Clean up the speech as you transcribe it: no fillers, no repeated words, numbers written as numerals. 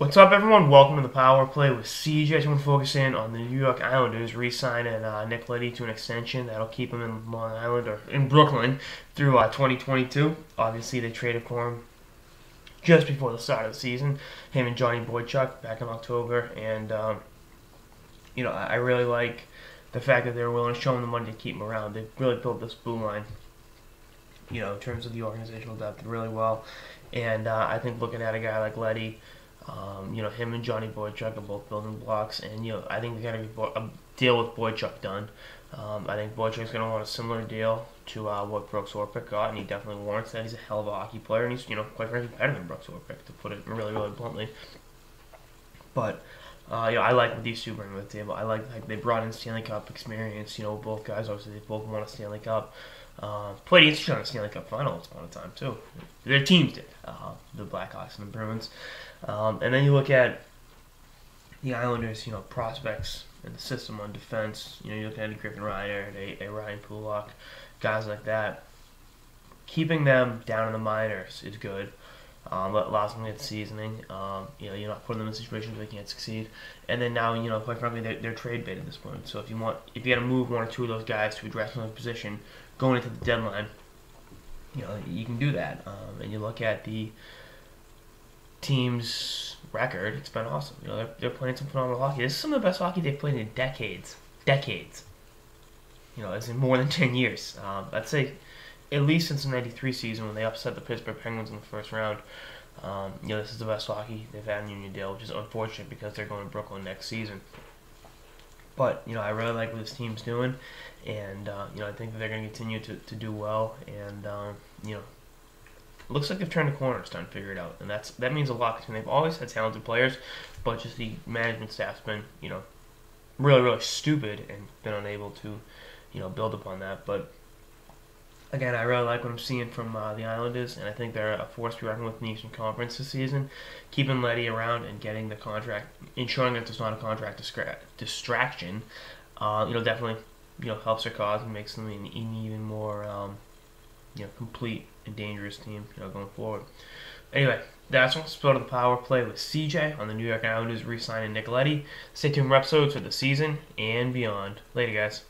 What's up, everyone? Welcome to the Power Play with CJ. I just want to focus in on the New York Islanders re-signing Nick Leddy to an extension that'll keep him in Long Island or in Brooklyn through 2022. Obviously, they traded for him just before the start of the season. Him and Johnny Boychuk back in October, and I really like the fact that they were willing to show him the money to keep him around. They really built this blue line, in terms of the organizational depth, really well. And I think looking at a guy like Leddy. Him and Johnny Boychuk are both building blocks, and I think they got to get a deal with Boychuk done. I think Boychuk's going to want a similar deal to what Brooks Orpik got, and he definitely warrants that. He's a hell of a hockey player, and he's quite frankly better than Brooks Orpik, to put it really, really bluntly. But I like what these two bring to the table. I like they brought in Stanley Cup experience. Both guys obviously they both won a Stanley Cup. Played each other in the Stanley Cup final once upon a time too. Their teams did, the Blackhawks and the Bruins. And then you look at the Islanders, prospects in the system on defense. You look at a Griffin Ryder, a Ryan Pulak, guys like that. Keeping them down in the minors is good. Allows them to get seasoning. You're not putting them in situations where they can't succeed. And then now, quite frankly, they're trade bait at this point. So if you got to move one or two of those guys to address another position going into the deadline, you can do that. And you look at the team's record, it's been awesome. They're playing some phenomenal hockey. This is some of the best hockey they've played in decades. It's in more than 10 years. I'd say at least since the '93 season when they upset the Pittsburgh Penguins in the first round. This is the best hockey they've had in Uniondale, which is unfortunate because they're going to Brooklyn next season. But, I really like what this team's doing, and, I think that they're going to continue to do well, and, it looks like they've turned a corner. It's time to figure it out, and that means a lot because they've always had talented players, but just the management staff's been, really, really stupid and been unable to, build upon that. But again, I really like what I'm seeing from the Islanders, and I think they're a force to be reckoned with in the Eastern Conference this season. Keeping Leddy around and getting the contract, ensuring that there's not a contract distraction, definitely, helps their cause and makes them an even more, complete and dangerous team, going forward. Anyway, that's what's to the Power Play with CJ on the New York Islanders re-signing Nick Leddy. Stay tuned for episodes for the season and beyond. Later, guys.